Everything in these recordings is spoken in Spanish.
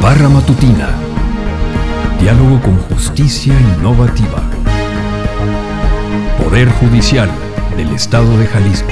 Barra Matutina. Diálogo con justicia innovativa. Poder Judicial del Estado de Jalisco.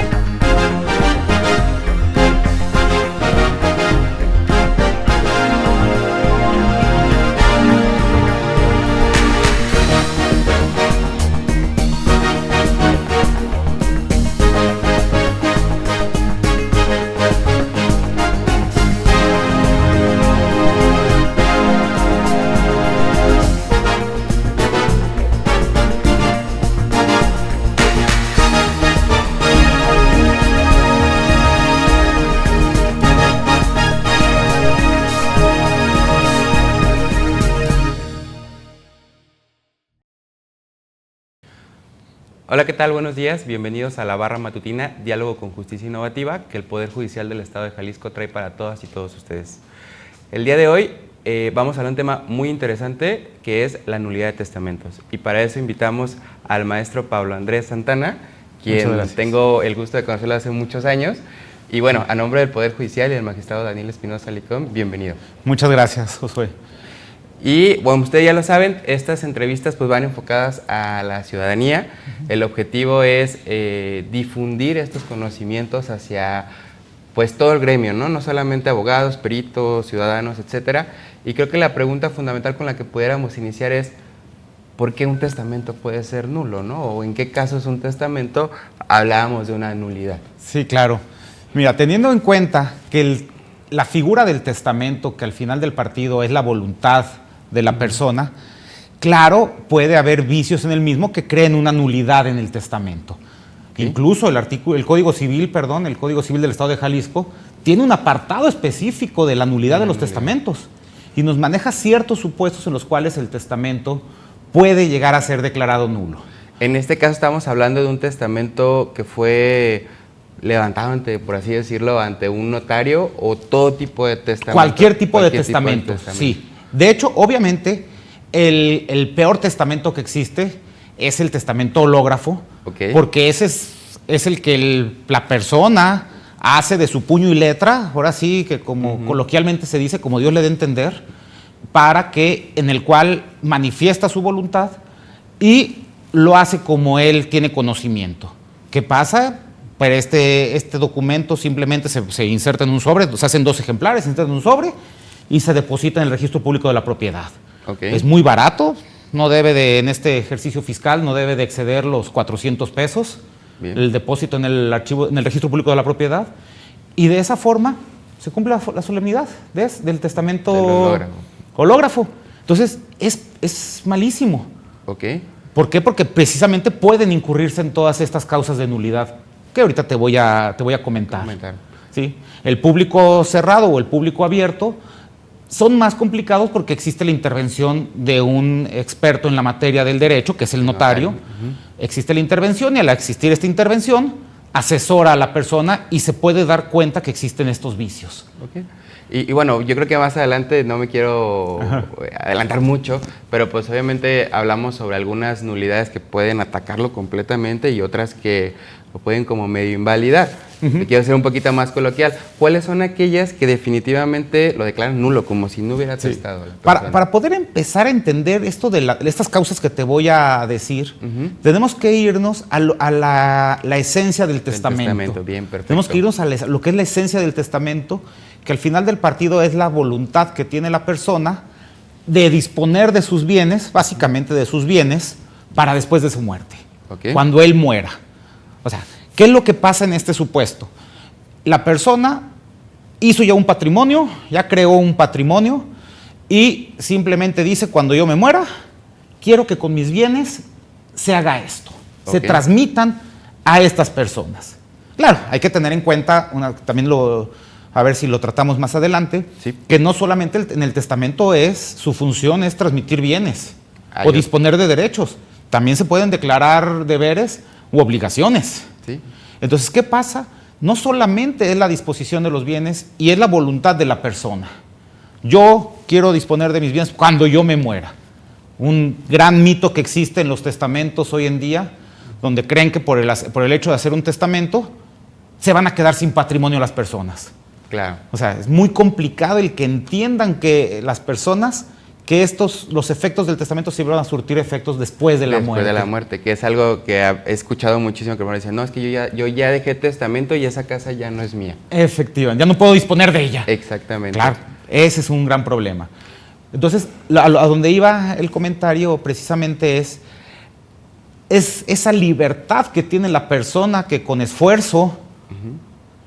Hola, ¿qué tal? Buenos días. Bienvenidos a la Barra Matutina, Diálogo con Justicia Innovativa, que el Poder Judicial del Estado de Jalisco trae para todas y todos ustedes. El día de hoy vamos a hablar de un tema muy interesante, que es la nulidad de testamentos. Y para eso invitamos al maestro Pablo Andrés Santana, quien tengo el gusto de conocerlo hace muchos años. Y bueno, a nombre del Poder Judicial y del magistrado Daniel Espinosa Licón, bienvenido. Muchas gracias, Josué. Y bueno, ustedes ya lo saben, estas entrevistas pues van enfocadas a la ciudadanía. El objetivo es difundir estos conocimientos hacia pues todo el gremio, ¿no? No solamente abogados, peritos, ciudadanos, etcétera. Y creo que la pregunta fundamental con la que pudiéramos iniciar es ¿por qué un testamento puede ser nulo, ¿no? O en qué casos un testamento hablábamos de una nulidad. Sí, claro. Mira, teniendo en cuenta que la figura del testamento, que al final del partido es la voluntad de la persona, claro, puede haber vicios en el mismo que creen una nulidad en el testamento. ¿Sí? Incluso el Código Civil del Estado de Jalisco tiene un apartado específico de la nulidad de los testamentos y nos maneja ciertos supuestos en los cuales el testamento puede llegar a ser declarado nulo. En este caso estamos hablando de un testamento que fue levantado ante, por así decirlo, ante un notario o todo tipo de testamento. Cualquier tipo de testamento, sí. De hecho, obviamente, el peor testamento que existe es el testamento hológrafo, porque ese es el que la persona hace de su puño y letra, ahora sí que como coloquialmente se dice, como Dios le dé a entender, en el cual manifiesta su voluntad y lo hace como él tiene conocimiento. ¿Qué pasa? Pero este documento simplemente se inserta en un sobre, se hacen 2 ejemplares, se insertan en un sobre y se deposita en el registro público de la propiedad. Es muy barato, no debe de, en este ejercicio fiscal, no debe de exceder los 400 pesos, el depósito en el registro público de la propiedad, y de esa forma se cumple la solemnidad del testamento hológrafo. Entonces, es malísimo. ¿Por qué? Porque precisamente pueden incurrirse en todas estas causas de nulidad, que ahorita te voy a comentar. ¿Sí? El público cerrado o el público abierto son más complicados porque existe la intervención de un experto en la materia del derecho, que es el notario. Existe la intervención y al existir esta intervención, asesora a la persona y se puede dar cuenta que existen estos vicios. Y bueno, yo creo que más adelante, no me quiero adelantar mucho, pero pues obviamente hablamos sobre algunas nulidades que pueden atacarlo completamente y otras que lo pueden como medio invalidar. Quiero ser un poquito más coloquial. ¿Cuáles son aquellas que definitivamente lo declaran nulo, como si no hubiera testado? Para poder empezar a entender esto de estas causas que te voy a decir, tenemos que irnos a la esencia del testamento. Bien, perfecto. Tenemos que irnos a lo que es la esencia del testamento, que al final del partido es la voluntad que tiene la persona de disponer de sus bienes, básicamente de sus bienes, para después de su muerte, cuando él muera. O sea, ¿qué es lo que pasa en este supuesto? La persona hizo ya un patrimonio, ya creó un patrimonio y simplemente dice, cuando yo me muera, quiero que con mis bienes se haga esto, se transmitan a estas personas. Claro, hay que tener en cuenta, a ver si lo tratamos más adelante, que no solamente en el testamento su función es transmitir bienes o disponer de derechos, también se pueden declarar deberes u obligaciones. Entonces, ¿qué pasa? No solamente es la disposición de los bienes y es la voluntad de la persona. Yo quiero disponer de mis bienes cuando yo me muera. Un gran mito que existe en los testamentos hoy en día, donde creen que por el hecho de hacer un testamento se van a quedar sin patrimonio las personas. Claro. O sea, es muy complicado el que entiendan que las personas que los efectos del testamento siempre van a surtir efectos después de la muerte. Después de la muerte, que es algo que he escuchado muchísimo, que me dicen, no, es que yo ya dejé testamento y esa casa ya no es mía. Efectivamente, ya no puedo disponer de ella. Exactamente. Claro, ese es un gran problema. Entonces, a donde iba el comentario precisamente es esa libertad que tiene la persona que con esfuerzo,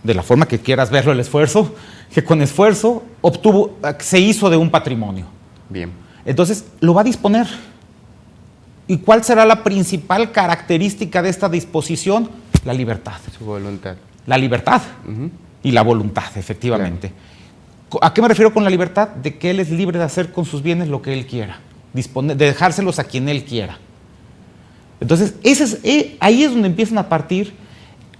de la forma que quieras verlo el esfuerzo, que con esfuerzo se hizo de un patrimonio. Bien. Entonces, lo va a disponer. ¿Y cuál será la principal característica de esta disposición? La libertad. Su voluntad. La libertad y la voluntad, efectivamente. Claro. ¿A qué me refiero con la libertad? De que él es libre de hacer con sus bienes lo que él quiera, de dejárselos a quien él quiera. Entonces, ahí es donde empiezan a partir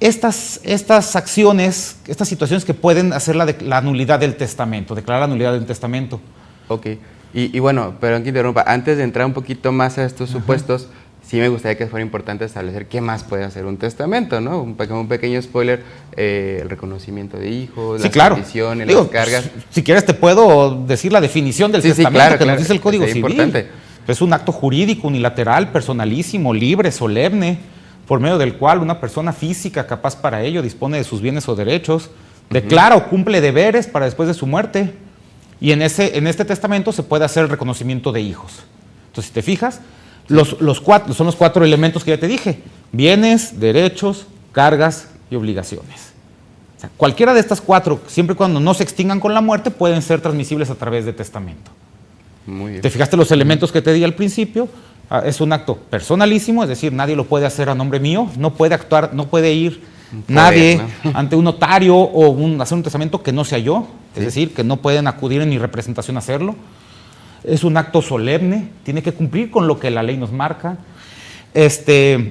estas acciones, estas situaciones que pueden hacer la nulidad del testamento, declarar la nulidad del testamento. Ok. Y bueno, perdón que interrumpa, antes de entrar un poquito más a estos supuestos, sí me gustaría que fuera importante establecer qué más puede hacer un testamento, ¿no? Un pequeño spoiler, el reconocimiento de hijos, las condiciones, las cargas. Si quieres te puedo decir la definición del testamento que nos dice el Código Civil. Importante. Es un acto jurídico, unilateral, personalísimo, libre, solemne, por medio del cual una persona física capaz para ello dispone de sus bienes o derechos, declara o cumple deberes para después de su muerte. Y en este testamento se puede hacer el reconocimiento de hijos. Entonces, si te fijas, son los 4 elementos que ya te dije: bienes, derechos, cargas y obligaciones. O sea, cualquiera de estas 4, siempre y cuando no se extingan con la muerte, pueden ser transmisibles a través de testamento. Muy bien. ¿Te fijaste los elementos que te di al principio? Es un acto personalísimo, es decir, nadie lo puede hacer a nombre mío, no puede actuar, no puede ir nadie ante un notario o hacer un testamento que no sea yo, es decir, que no pueden acudir en mi representación a hacerlo. Es un acto solemne, tiene que cumplir con lo que la ley nos marca.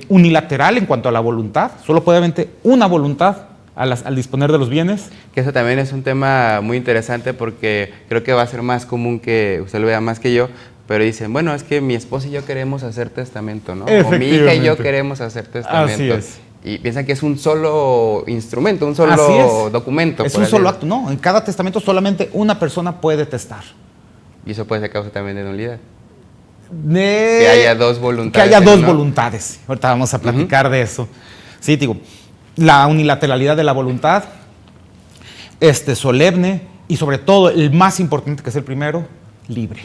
Unilateral en cuanto a la voluntad, solo puede haber una voluntad al disponer de los bienes. Que eso también es un tema muy interesante porque creo que va a ser más común que usted lo vea más que yo, pero dicen, bueno, es que mi esposa y yo queremos hacer testamento, ¿no? O mi hija y yo queremos hacer testamento. Así es. Y piensan que es un solo instrumento, un solo documento. Es un solo acto, no. En cada testamento solamente una persona puede testar. Y eso puede ser causa también de nulidad. Que haya dos voluntades. Que haya dos voluntades. Ahorita vamos a platicar de eso. Sí, digo, la unilateralidad de la voluntad, solemne, y sobre todo, el más importante, que es el primero, libre.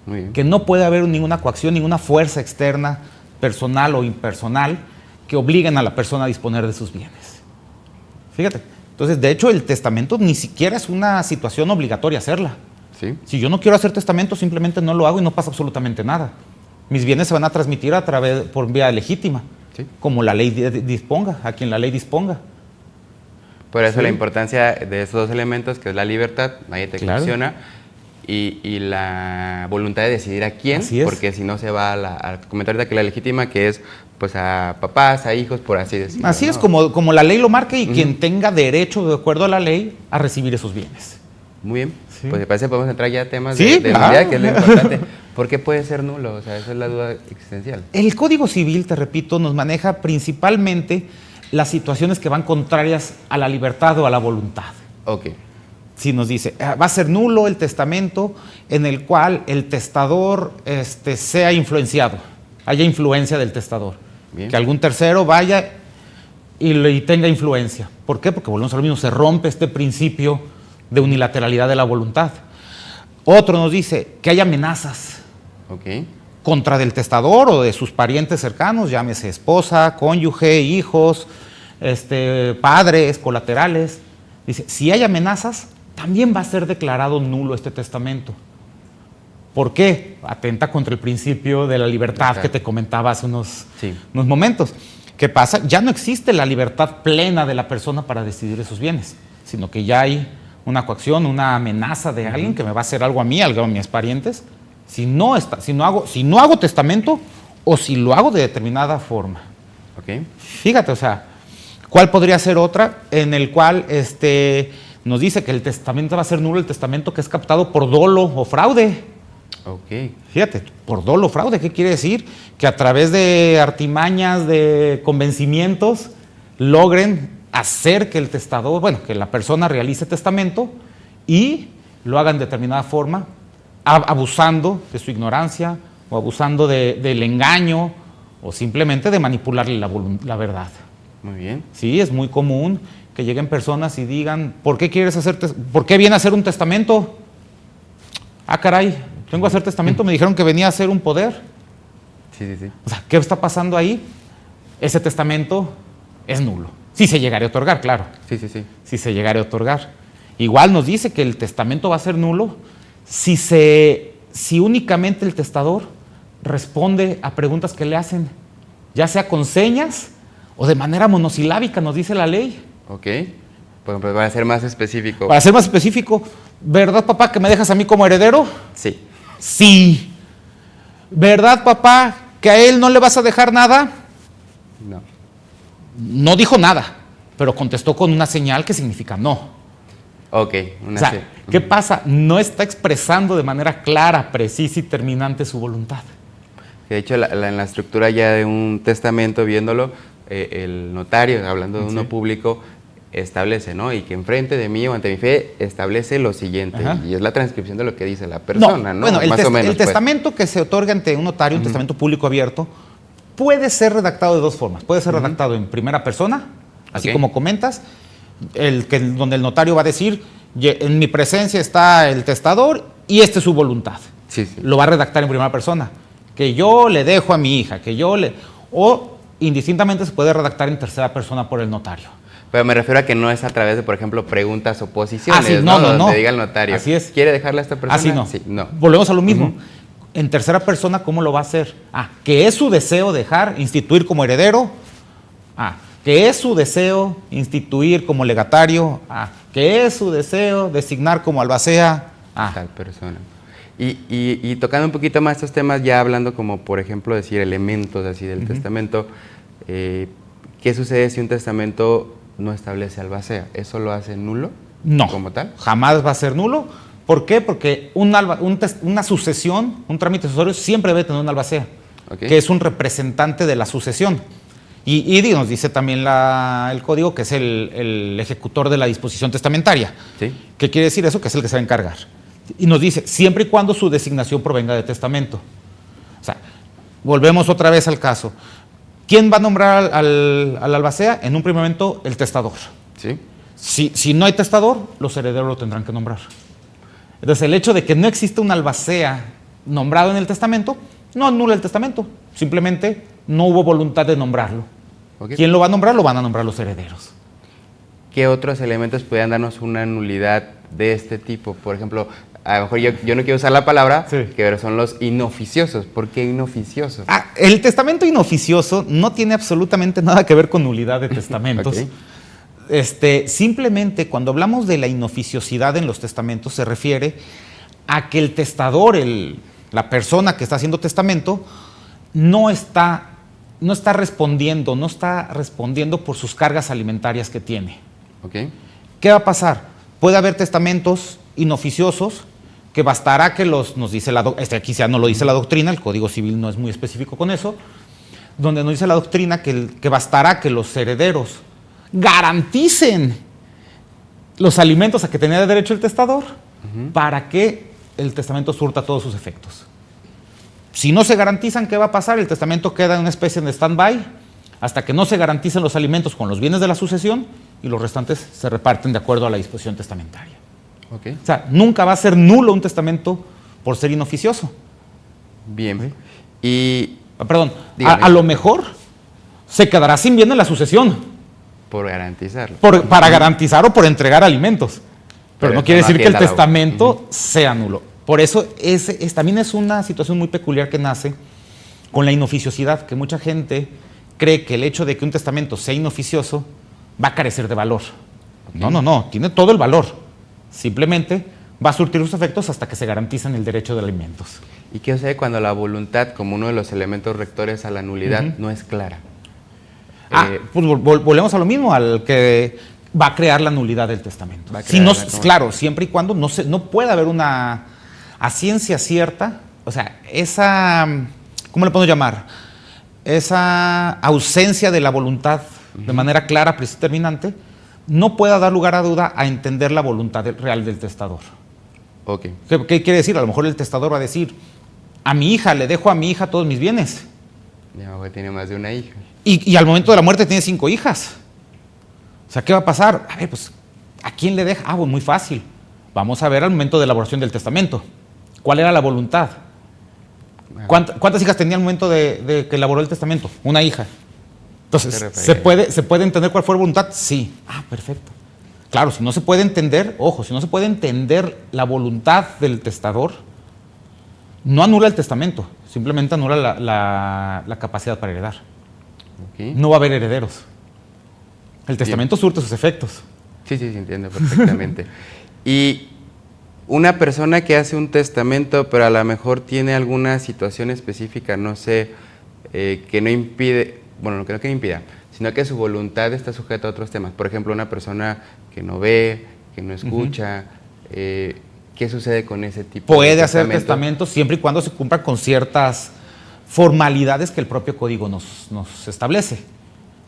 Muy bien. Que no puede haber ninguna coacción, ninguna fuerza externa, personal o impersonal, que obliguen a la persona a disponer de sus bienes. Fíjate. Entonces, de hecho, el testamento ni siquiera es una situación obligatoria hacerla. ¿Sí? Si yo no quiero hacer testamento, simplemente no lo hago y no pasa absolutamente nada. Mis bienes se van a transmitir por vía legítima, como la ley disponga, a quien la ley disponga. Por eso la importancia de esos dos elementos, que es la libertad, nadie te condiciona, y la voluntad de decidir a quién, porque si no se va al comentario de que la legítima, que es pues a papás, a hijos, por así decirlo. Así es, como la ley lo marca, y quien tenga derecho, de acuerdo a la ley, a recibir esos bienes. Muy bien, pues me parece que podemos entrar ya a temas de nulidad, que es lo importante. ¿Por qué puede ser nulo? O sea, esa es la duda existencial. El Código Civil, te repito, nos maneja principalmente las situaciones que van contrarias a la libertad o a la voluntad. Ok. Si nos dice, va a ser nulo el testamento en el cual el testador sea influenciado, haya influencia del testador. Bien. Que algún tercero vaya y tenga influencia. ¿Por qué? Porque volvemos a lo mismo, se rompe este principio de unilateralidad de la voluntad. Otro nos dice que hay amenazas contra del testador o de sus parientes cercanos, llámese esposa, cónyuge, hijos, padres, colaterales. Dice, si hay amenazas, también va a ser declarado nulo este testamento. ¿Por qué? Atenta contra el principio de la libertad que te comentaba hace unos momentos. ¿Qué pasa? Ya no existe la libertad plena de la persona para decidir esos bienes, sino que ya hay una coacción, una amenaza de alguien que me va a hacer algo a mí, algo a mis parientes, si no hago testamento o si lo hago de determinada forma. Fíjate, o sea, ¿cuál podría ser otra en el cual nos dice que el testamento va a ser nulo, el testamento que es captado por dolo o fraude? Fíjate, por dolo o fraude, ¿qué quiere decir? Que a través de artimañas, de convencimientos, logren hacer que el testador, bueno, que la persona realice testamento y lo haga en determinada forma, abusando de su ignorancia o abusando del engaño o simplemente de manipularle la verdad. Muy bien. Sí, es muy común que lleguen personas y digan, ¿por qué viene a hacer un testamento? Ah, caray, vengo a hacer testamento, me dijeron que venía a hacer un poder. Sí. O sea, ¿qué está pasando ahí? Ese testamento es nulo. Sí se llegaría a otorgar, claro. Sí. Sí se llegaría a otorgar. Igual nos dice que el testamento va a ser nulo si únicamente el testador responde a preguntas que le hacen, ya sea con señas o de manera monosilábica, nos dice la ley. Ok. Pues para ser más específico. Para ser más específico, ¿verdad, papá, que me dejas a mí como heredero? Sí. Sí. ¿Verdad, papá, que a él no le vas a dejar nada? No. No dijo nada, pero contestó con una señal que significa no. Ok. O sea, ¿qué pasa? No está expresando de manera clara, precisa y terminante su voluntad. De hecho, en la estructura ya de un testamento, viéndolo, el notario, hablando de uno público, establece, ¿no? Y que enfrente de mí o ante mi fe establece lo siguiente. Ajá. Y es la transcripción de lo que dice la persona, ¿no? Bueno, más o menos, el testamento que se otorga ante un notario, un testamento público abierto, puede ser redactado de dos formas. Puede ser redactado en primera persona, así como comentas, donde el notario va a decir, en mi presencia está el testador y esta es su voluntad. Sí. Lo va a redactar en primera persona. Que yo le dejo a mi hija, o indistintamente se puede redactar en tercera persona por el notario. Pero me refiero a que no es a través de, por ejemplo, preguntas o posiciones, sí, no. Donde diga el notario. Así es. ¿Quiere dejarle a esta persona? Así no. Sí, no. Volvemos a lo mismo. En tercera persona, ¿cómo lo va a hacer? Que es su deseo instituir como heredero. Que es su deseo instituir como legatario. Que es su deseo designar como albacea. Tal persona. Y tocando un poquito más estos temas, ya hablando como, por ejemplo, decir elementos así del testamento, ¿qué sucede si un testamento no establece albacea? ¿Eso lo hace nulo? No. ¿Como tal? Jamás va a ser nulo. ¿Por qué? Porque una sucesión, un trámite sucesorio, siempre debe tener un albacea, que es un representante de la sucesión. Y nos dice también el código que es el ejecutor de la disposición testamentaria. ¿Sí? ¿Qué quiere decir eso? Que es el que se va a encargar. Y nos dice, siempre y cuando su designación provenga de testamento. O sea, volvemos otra vez al caso. ¿Quién va a nombrar al albacea? En un primer momento, el testador. ¿Sí? Si no hay testador, los herederos lo tendrán que nombrar. Entonces, el hecho de que no exista un albacea nombrado en el testamento, no anula el testamento. Simplemente no hubo voluntad de nombrarlo. ¿Quién lo va a nombrar? Lo van a nombrar los herederos. ¿Qué otros elementos podrían darnos una nulidad de este tipo? Por ejemplo, a lo mejor yo no quiero usar la palabra, pero son los inoficiosos. ¿Por qué inoficiosos? El testamento inoficioso no tiene absolutamente nada que ver con nulidad de testamentos. Simplemente cuando hablamos de la inoficiosidad en los testamentos se refiere a que el testador, la persona que está haciendo testamento, no está respondiendo por sus cargas alimentarias que tiene. ¿Qué va a pasar? Puede haber testamentos inoficiosos que bastará que nos dice aquí ya no lo dice la doctrina, el Código Civil no es muy específico con eso, donde nos dice la doctrina que bastará que los herederos garanticen los alimentos a que tenía derecho el testador para que el testamento surta todos sus efectos. Si no se garantizan, ¿qué va a pasar? El testamento queda en una especie de stand-by hasta que no se garanticen los alimentos con los bienes de la sucesión y los restantes se reparten de acuerdo a la disposición testamentaria. O sea, nunca va a ser nulo un testamento por ser inoficioso. Bien. Y... Perdón, a lo mejor se quedará sin bien en la sucesión. Por garantizarlo. Para garantizar o por entregar alimentos. Pero no quiere decir que el testamento sea nulo. Por eso también es una situación muy peculiar que nace con la inoficiosidad, que mucha gente cree que el hecho de que un testamento sea inoficioso va a carecer de valor. No, tiene todo el valor. Simplemente va a surtir sus efectos hasta que se garantizan el derecho de alimentos. ¿Y qué sucede cuando la voluntad, como uno de los elementos rectores a la nulidad, no es clara? Pues volvemos a lo mismo, al que va a crear la nulidad del testamento. Claro, siempre y cuando no pueda haber a ciencia cierta, o sea, ¿cómo le podemos llamar? Esa ausencia de la voluntad de manera clara, precisa y terminante, no pueda dar lugar a duda a entender la voluntad real del testador. Ok. ¿Qué quiere decir? A lo mejor el testador va a decir, a mi hija, le dejo a mi hija todos mis bienes. Mi mamá tiene más de una hija. Y al momento de la muerte tiene 5 hijas. O sea, ¿qué va a pasar? A ver, pues, ¿a quién le deja? Ah, pues muy fácil. Vamos a ver al momento de elaboración del testamento. ¿Cuál era la voluntad? ¿Cuántas hijas tenía al momento de que elaboró el testamento? Una hija. Entonces, ¿se puede entender cuál fue la voluntad? Sí. Ah, perfecto. Claro, si no se puede entender, ojo, si no se puede entender la voluntad del testador, no anula el testamento, simplemente anula la capacidad para heredar. Okay. No va a haber herederos. El testamento surte sus efectos. Sí, entiendo perfectamente. Y una persona que hace un testamento, pero a lo mejor tiene alguna situación específica, no sé, que no impide, bueno, no creo que no impida, sino que su voluntad está sujeta a otros temas. Por ejemplo, una persona que no ve, que no escucha, ¿qué sucede con ese tipo de Puede hacer testamentos siempre y cuando se cumplan con ciertas formalidades que el propio código nos establece.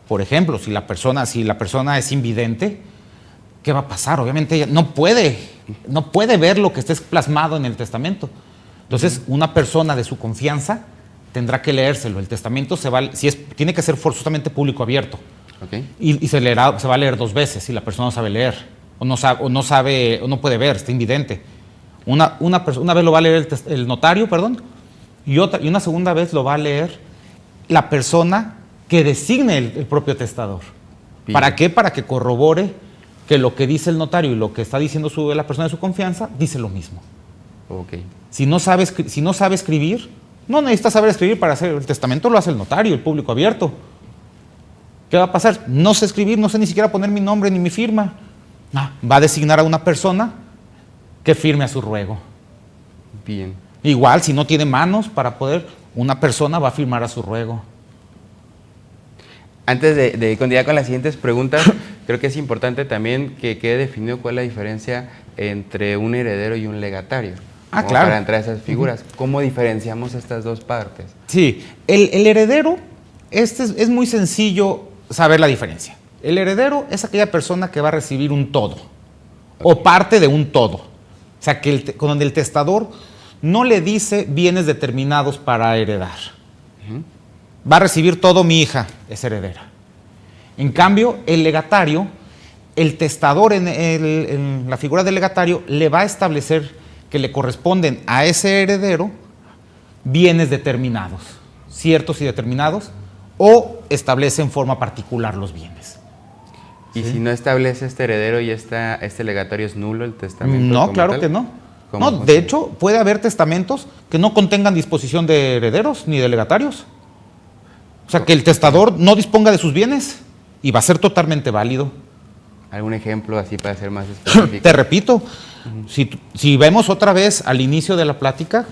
Por ejemplo, si la persona es invidente, ¿qué va a pasar? Obviamente ella no puede ver lo que esté plasmado en el testamento. Entonces, una persona de su confianza tendrá que leérselo. El testamento tiene que ser forzosamente público abierto. Okay. Y se va a leer 2 veces si la persona no sabe leer, o no puede ver, está invidente. Una vez lo va a leer el notario, y una segunda vez lo va a leer la persona que designe el propio testador. Bien. ¿Para qué? Para que corrobore que lo que dice el notario y lo que está diciendo la persona de su confianza dice lo mismo. Okay. Si no sabe escribir, no necesita saber escribir para hacer el testamento, lo hace el notario, el público abierto. ¿Qué va a pasar? No sé escribir, no sé ni siquiera poner mi nombre ni mi firma. Va a designar a una persona que firme a su ruego. Bien. Igual, si no tiene manos para poder, una persona va a firmar a su ruego. Antes de continuar con las siguientes preguntas, creo que es importante también que quede definido cuál es la diferencia entre un heredero y un legatario. Claro. Para entrar a esas figuras. ¿Cómo diferenciamos estas dos partes? Sí, el heredero, es muy sencillo saber la diferencia. El heredero es aquella persona que va a recibir un todo, o parte de un todo. O sea, donde el testador no le dice bienes determinados para heredar. Va a recibir todo mi hija, es heredera. En cambio, el legatario, el testador en la figura del legatario le va a establecer que le corresponden a ese heredero bienes determinados, ciertos y determinados, o establece en forma particular los bienes. ¿Y si no establece este heredero y este legatario, es nulo el testamento? No, claro que no. No, de hecho, puede haber testamentos que no contengan disposición de herederos ni de legatarios. O sea, que el testador no disponga de sus bienes y va a ser totalmente válido. ¿Algún ejemplo así para ser más específico? Te repito, si vemos otra vez al inicio de la plática,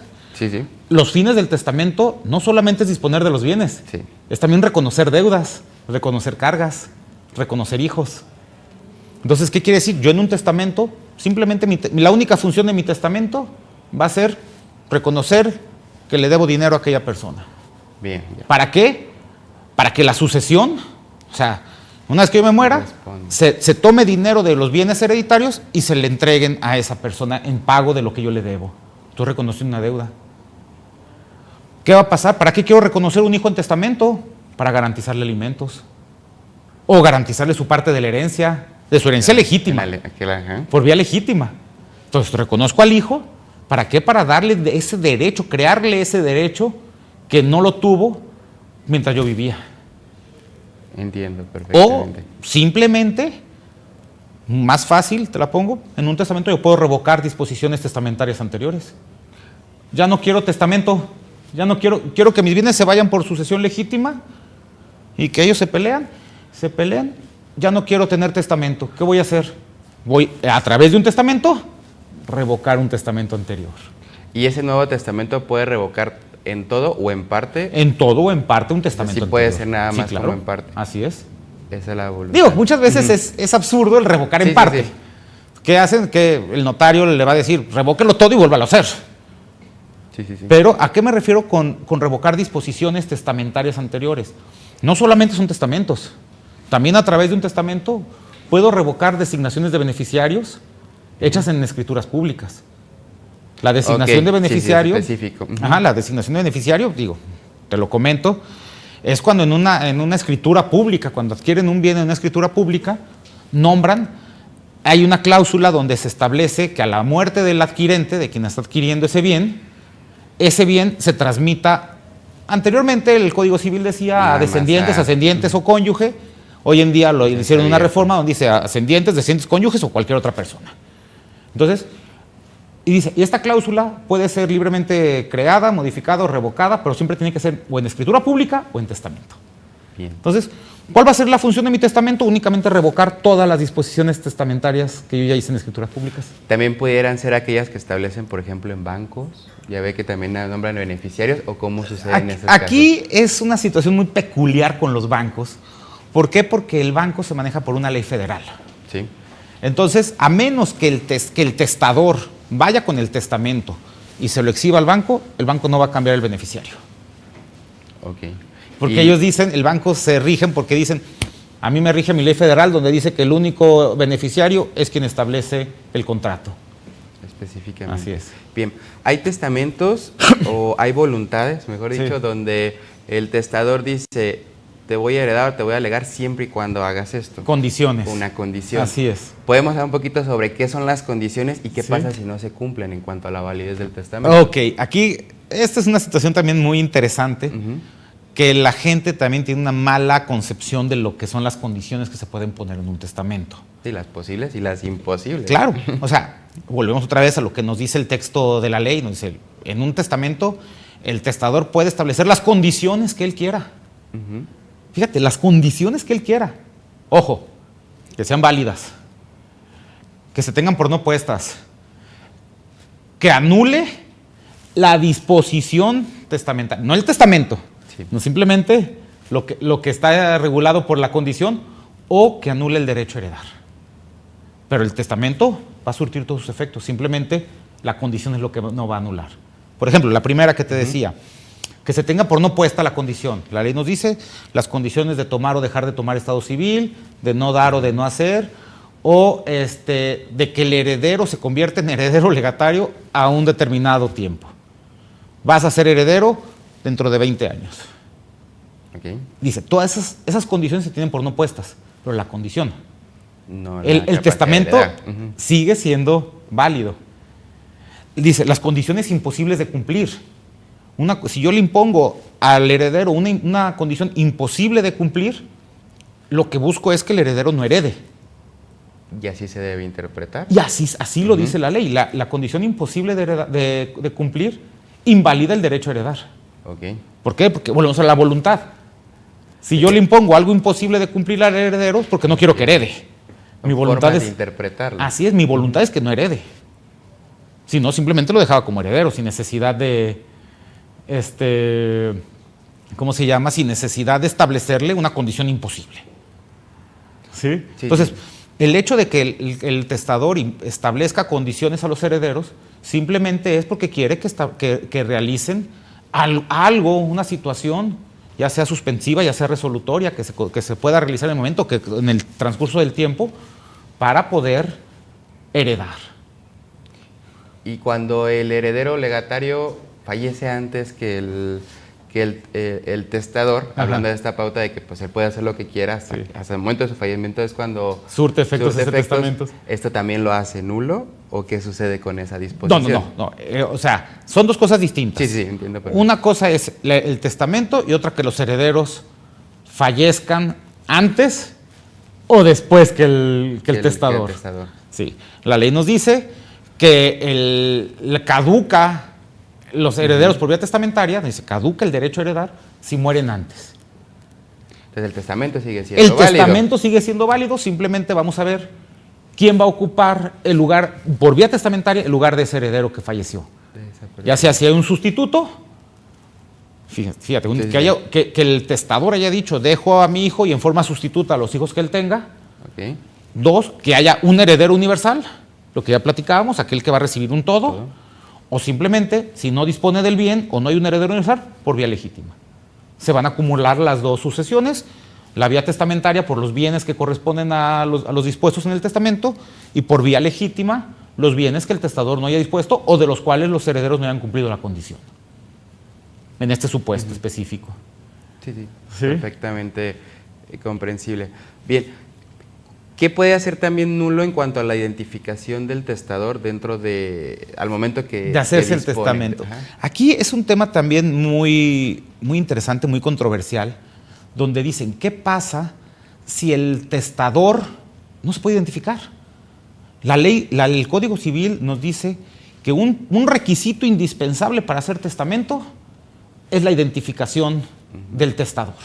los fines del testamento no solamente es disponer de los bienes, es también reconocer deudas, reconocer cargas, reconocer hijos. Entonces, ¿qué quiere decir? Yo en un testamento, simplemente la única función de mi testamento va a ser reconocer que le debo dinero a aquella persona. Bien. ¿Para qué? Para que la sucesión, o sea, una vez que yo me muera, se tome dinero de los bienes hereditarios y se le entreguen a esa persona en pago de lo que yo le debo. Tú reconoces una deuda. ¿Qué va a pasar? ¿Para qué quiero reconocer un hijo en testamento? Para garantizarle alimentos. O garantizarle su parte de la herencia, de su herencia legítima. Por vía legítima. Entonces reconozco al hijo. ¿Para qué? Para darle ese derecho, crearle ese derecho que no lo tuvo mientras yo vivía. Entiendo perfectamente. O simplemente, más fácil, te la pongo, en un testamento yo puedo revocar disposiciones testamentarias anteriores. Ya no quiero testamento, ya no quiero que mis bienes se vayan por sucesión legítima y que ellos se pelean, ya no quiero tener testamento. ¿Qué voy a hacer? Voy, a través de un testamento, revocar un testamento anterior. ¿Y ese nuevo testamento puede revocar en todo o en parte? En todo o en parte un testamento anterior. Sí puede ser nada más claro, como en parte. Así es. Esa es la voluntad. Digo, muchas veces es absurdo el revocar en parte. Sí. ¿Qué hacen? Que el notario le va a decir, revóquelo todo y vuélvalo a hacer. Sí. Pero, ¿a qué me refiero con revocar disposiciones testamentarias anteriores? No solamente son testamentos. También a través de un testamento puedo revocar designaciones de beneficiarios hechas en escrituras públicas. La designación de beneficiario, sí, específico. La designación de beneficiario, digo, te lo comento, es cuando en una escritura pública, cuando adquieren un bien en una escritura pública, nombran, hay una cláusula donde se establece que a la muerte del adquirente, de quien está adquiriendo ese bien se transmita. Anteriormente el Código Civil decía a descendientes, ascendientes o cónyuge. Hoy en día lo hicieron una reforma donde dice ascendientes, descendientes, cónyuges o cualquier otra persona. Entonces, y dice, y esta cláusula puede ser libremente creada, modificada o revocada, pero siempre tiene que ser o en escritura pública o en testamento. Bien. Entonces, ¿cuál va a ser la función de mi testamento? Únicamente revocar todas las disposiciones testamentarias que yo ya hice en escrituras públicas. También pudieran ser aquellas que establecen, por ejemplo, en bancos. Ya ve que también nombran beneficiarios, o cómo sucede en esos casos. Aquí es una situación muy peculiar con los bancos. ¿Por qué? Porque el banco se maneja por una ley federal. Sí. Entonces, a menos que el testador vaya con el testamento y se lo exhiba al banco, el banco no va a cambiar el beneficiario. Ok. Porque ellos dicen, el banco se rigen porque dicen, a mí me rige mi ley federal donde dice que el único beneficiario es quien establece el contrato. Específicamente. Así es. Bien, ¿hay testamentos o hay voluntades, mejor dicho, donde el testador dice, te voy a heredar o te voy a legar siempre y cuando hagas esto? Condiciones. Una condición. Así es. ¿Podemos hablar un poquito sobre qué son las condiciones y qué pasa si no se cumplen en cuanto a la validez del testamento? Ok, aquí esta es una situación también muy interesante, que la gente también tiene una mala concepción de lo que son las condiciones que se pueden poner en un testamento. Sí, las posibles y las imposibles. Claro, o sea, volvemos otra vez a lo que nos dice el texto de la ley, nos dice, en un testamento el testador puede establecer las condiciones que él quiera. Fíjate, las condiciones que él quiera. Ojo, que sean válidas, que se tengan por no puestas, que anule la disposición testamentaria, no el testamento, no simplemente lo que está regulado por la condición, o que anule el derecho a heredar. Pero el testamento va a surtir todos sus efectos, simplemente la condición es lo que no va a anular. Por ejemplo, la primera que te decía, que se tenga por no puesta la condición. La ley nos dice las condiciones de tomar o dejar de tomar estado civil, de no dar o de no hacer, o de que el heredero se convierte en heredero legatario a un determinado tiempo. Vas a ser heredero dentro de 20 años. Okay. Dice, todas esas condiciones se tienen por no puestas, pero la condición, no, el testamento sigue siendo válido. Dice, las condiciones imposibles de cumplir. Si yo le impongo al heredero una condición imposible de cumplir, lo que busco es que el heredero no herede. ¿Y así se debe interpretar? Y así lo dice la ley. La condición imposible de cumplir invalida el derecho a heredar. Okay. ¿Por qué? Porque volvemos a la voluntad. Si yo le impongo algo imposible de cumplir al heredero, porque no quiero que herede. Mi voluntad es interpretarlo. Así es, mi voluntad es que no herede. Si no, simplemente lo dejaba como heredero, sin necesidad de ¿cómo se llama? Sin necesidad de establecerle una condición imposible. ¿Sí? Entonces, el hecho de que el testador establezca condiciones a los herederos simplemente es porque quiere que realicen algo, una situación, ya sea suspensiva, ya sea resolutoria, que se pueda realizar en el momento, que en el transcurso del tiempo, para poder heredar. Y cuando el heredero legatario fallece antes que el testador, hablando de esta pauta de que pues él puede hacer lo que quiera hasta el momento de su fallecimiento, es cuando surte efectos ese testamento. ¿Esto también lo hace nulo o qué sucede con esa disposición? No. O sea, son dos cosas distintas. Sí, entiendo. Una cosa es el testamento y otra que los herederos fallezcan antes o después que el testador. Sí. La ley nos dice que caduca los herederos por vía testamentaria, dice caduca el derecho a heredar si mueren antes. Entonces el testamento sigue siendo válido. El testamento sigue siendo válido, simplemente vamos a ver quién va a ocupar el lugar, por vía testamentaria, el lugar de ese heredero que falleció. Ya sea si hay un sustituto, fíjate, que el testador haya dicho, dejo a mi hijo y en forma sustituta a los hijos que él tenga. Okay. 2, que haya un heredero universal, lo que ya platicábamos, aquel que va a recibir un todo. O simplemente, si no dispone del bien o no hay un heredero universal, por vía legítima. Se van a acumular las dos sucesiones La vía testamentaria por los bienes que corresponden a los dispuestos en el testamento, y por vía legítima los bienes que el testador no haya dispuesto o de los cuales los herederos no hayan cumplido la condición. En este supuesto específico. Sí, perfectamente comprensible. Bien, ¿qué puede hacer también nulo en cuanto a la identificación del testador al momento de hacerse el testamento? Ajá. Aquí es un tema también muy, muy interesante, muy controversial, donde dicen, ¿qué pasa si el testador no se puede identificar? El Código Civil nos dice que un requisito indispensable para hacer testamento es la identificación del testador.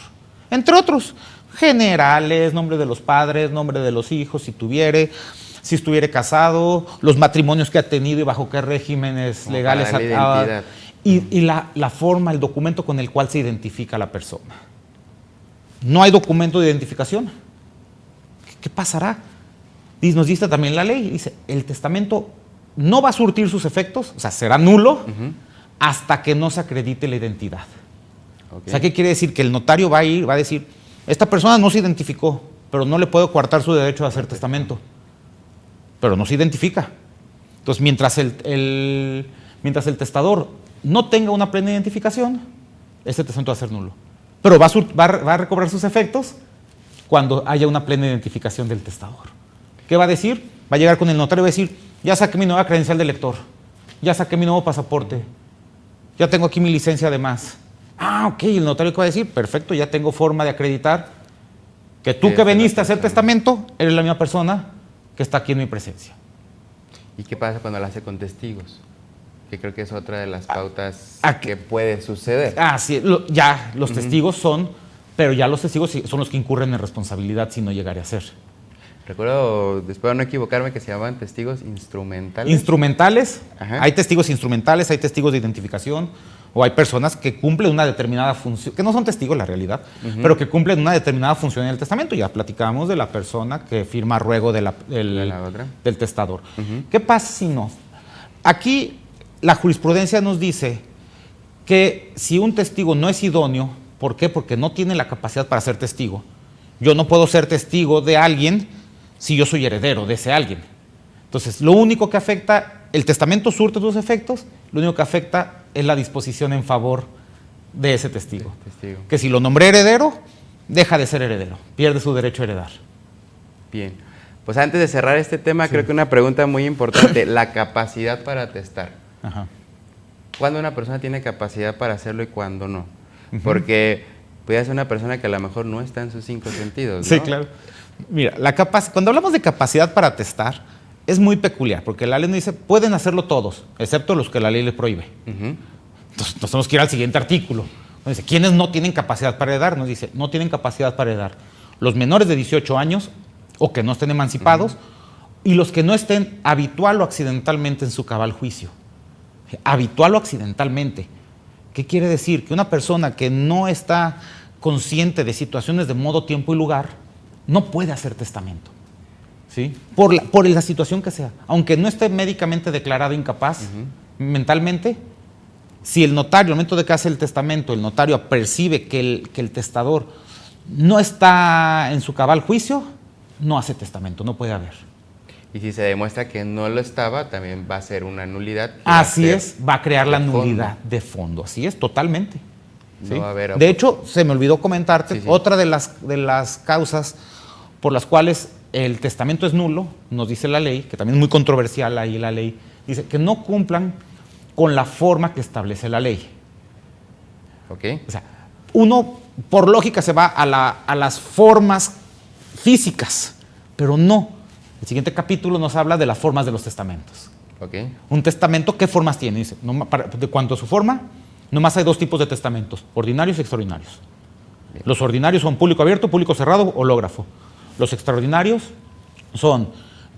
Entre otros, generales, nombre de los padres, nombre de los hijos, si estuviere casado, los matrimonios que ha tenido y bajo qué regímenes legales y la forma, el documento con el cual se identifica a la persona. No hay documento de identificación. ¿Qué pasará? Y nos dice también la ley, dice, el testamento no va a surtir sus efectos, o sea, será nulo hasta que no se acredite la identidad. Okay. O sea, ¿qué quiere decir? Que el notario va a decir, esta persona no se identificó, pero no le puedo coartar su derecho a hacer testamento. Pero no se identifica. Entonces, mientras el testador no tenga una plena identificación, este testamento va a ser nulo. Pero va a recobrar sus efectos cuando haya una plena identificación del testador. ¿Qué va a decir? Va a llegar con el notario y va a decir, ya saqué mi nueva credencial de lector, ya saqué mi nuevo pasaporte, ya tengo aquí mi licencia además. Ok, el notario, ¿qué va a decir? Perfecto, ya tengo forma de acreditar que tú que veniste a hacer testamento eres la misma persona que está aquí en mi presencia. ¿Y qué pasa cuando lo hace con testigos? Que creo que es otra de las pautas que puede suceder. Sí, los testigos son, pero ya los testigos son los que incurren en responsabilidad si no llegare a ser. Recuerdo, después de no equivocarme, que se llamaban testigos instrumentales. Instrumentales, hay testigos instrumentales, hay testigos de identificación, o hay personas que cumplen una determinada función, que no son testigos la realidad, pero que cumplen una determinada función en el testamento. Ya platicábamos de la persona que firma ruego del testador. ¿Qué pasa si no? Aquí la jurisprudencia nos dice que si un testigo no es idóneo, ¿por qué? Porque no tiene la capacidad para ser testigo. Yo no puedo ser testigo de alguien si yo soy heredero de ese alguien. Entonces, lo único que afecta, el testamento surte sus efectos, lo único que afecta es la disposición en favor de ese testigo. Que si lo nombré heredero, deja de ser heredero, pierde su derecho a heredar. Bien, pues antes de cerrar este tema, creo que una pregunta muy importante, la capacidad para atestar. ¿Cuándo una persona tiene capacidad para hacerlo y cuándo no? Porque puede ser una persona que a lo mejor no está en sus 5 sentidos, ¿no? Sí, claro. Mira, cuando hablamos de capacidad para atestar, es muy peculiar, porque la ley nos dice, pueden hacerlo todos, excepto los que la ley les prohíbe. Entonces, nos tenemos que ir al siguiente artículo. Nos dice, ¿quiénes no tienen capacidad para heredar? Nos dice, no tienen capacidad para heredar los menores de 18 años o que no estén emancipados y los que no estén habitual o accidentalmente en su cabal juicio. Habitual o accidentalmente. ¿Qué quiere decir? Que una persona que no está consciente de situaciones de modo, tiempo y lugar no puede hacer testamento. ¿Sí? Por la situación que sea. Aunque no esté médicamente declarado incapaz mentalmente, si el notario, al momento de que hace el testamento, el notario percibe que el testador no está en su cabal juicio, no hace testamento, no puede haber. Y si se demuestra que no lo estaba, también va a ser una nulidad. Así es, va a crear la nulidad de fondo. Así es, totalmente. ¿Sí? No va a haber de hecho, se me olvidó comentarte, otra de las causas por las cuales el testamento es nulo, nos dice la ley, que también es muy controversial ahí la ley, dice que no cumplan con la forma que establece la ley. O sea, uno por lógica se va a las formas físicas, pero no. El siguiente capítulo nos habla de las formas de los testamentos. Un testamento, ¿qué formas tiene? Dice, de cuanto a su forma, nomás hay 2 tipos de testamentos, ordinarios y extraordinarios. Bien. Los ordinarios son público abierto, público cerrado, hológrafo. Los extraordinarios son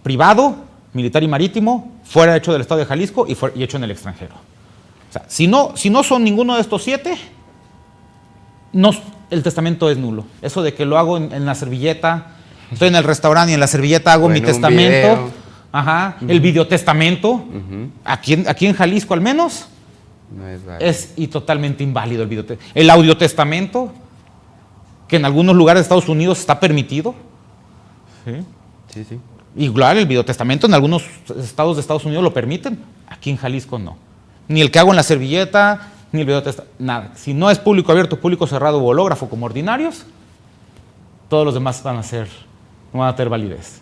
privado, militar y marítimo, fuera hecho del Estado de Jalisco y hecho en el extranjero. O sea, si no son ninguno de estos 7, el testamento es nulo. Eso de que lo hago en la servilleta, estoy en el restaurante y en la servilleta hago mi testamento, el videotestamento, aquí en Jalisco al menos, no es válido. Y totalmente inválido el audiotestamento. que en algunos lugares de Estados Unidos está permitido. Sí. Igual el videotestamento en algunos estados de Estados Unidos lo permiten, aquí en Jalisco no. Ni el que hago en la servilleta, ni el videotestamento, nada. Si no es público abierto, público cerrado o hológrafo como ordinarios, todos los demás no van a tener validez.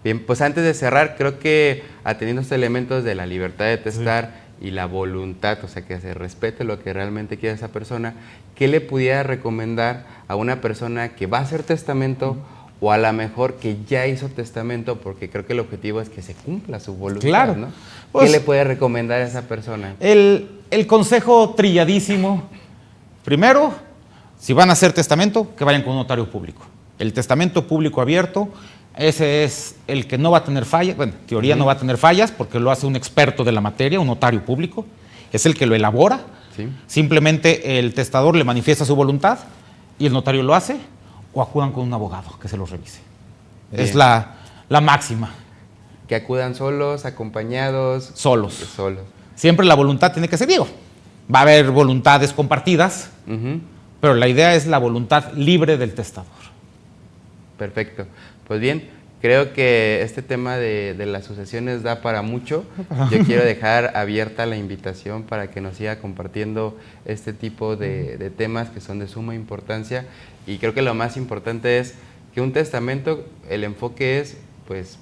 Bien, pues antes de cerrar, creo que atendiendo estos elementos de la libertad de testar y la voluntad, o sea, que se respete lo que realmente quiere esa persona, ¿qué le pudiera recomendar a una persona que va a hacer testamento o a lo mejor que ya hizo testamento? Porque creo que el objetivo es que se cumpla su voluntad, claro, ¿no? Pues, ¿qué le puede recomendar a esa persona? El consejo trilladísimo, primero, si van a hacer testamento, que vayan con un notario público. El testamento público abierto, ese es el que no va a tener fallas, bueno, en teoría no va a tener fallas porque lo hace un experto de la materia, un notario público, es el que lo elabora. Sí. Simplemente el testador le manifiesta su voluntad y el notario lo hace, o acudan con un abogado que se los revise. Bien. Es la máxima. Que acudan solos, acompañados. Solos. Solos. Siempre la voluntad tiene que ser, digo, va a haber voluntades compartidas, pero la idea es la voluntad libre del testador. Perfecto. Pues bien, creo que este tema de las sucesiones da para mucho. Yo quiero dejar abierta la invitación para que nos siga compartiendo este tipo de temas que son de suma importancia. Y creo que lo más importante es que un testamento, el enfoque es, pues,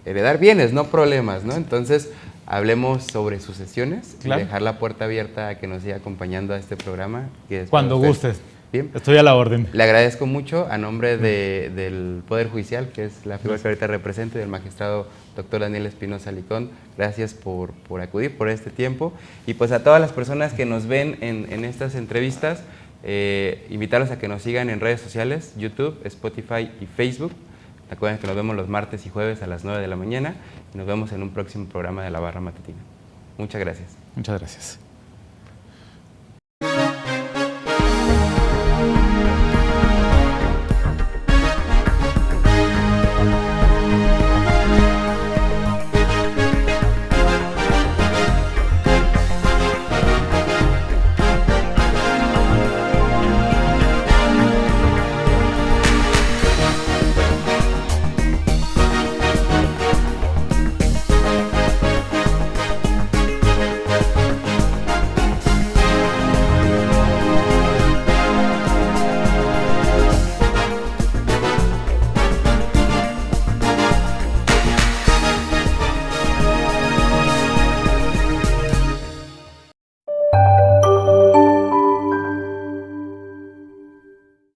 heredar bienes, no problemas, ¿no? Entonces, hablemos sobre sucesiones, claro, y dejar la puerta abierta a que nos siga acompañando a este programa. Cuando gustes. Bien. Estoy a la orden. Le agradezco mucho a nombre del Poder Judicial, que es la figura que ahorita represento, y del magistrado doctor Daniel Espinosa Licón. Gracias por acudir, por este tiempo. Y pues a todas las personas que nos ven en estas entrevistas, invitarlos a que nos sigan en redes sociales, YouTube, Spotify y Facebook. Recuerden que nos vemos los martes y jueves a las 9 de la mañana y nos vemos en un próximo programa de La Barra Matutina. Muchas gracias. Muchas gracias.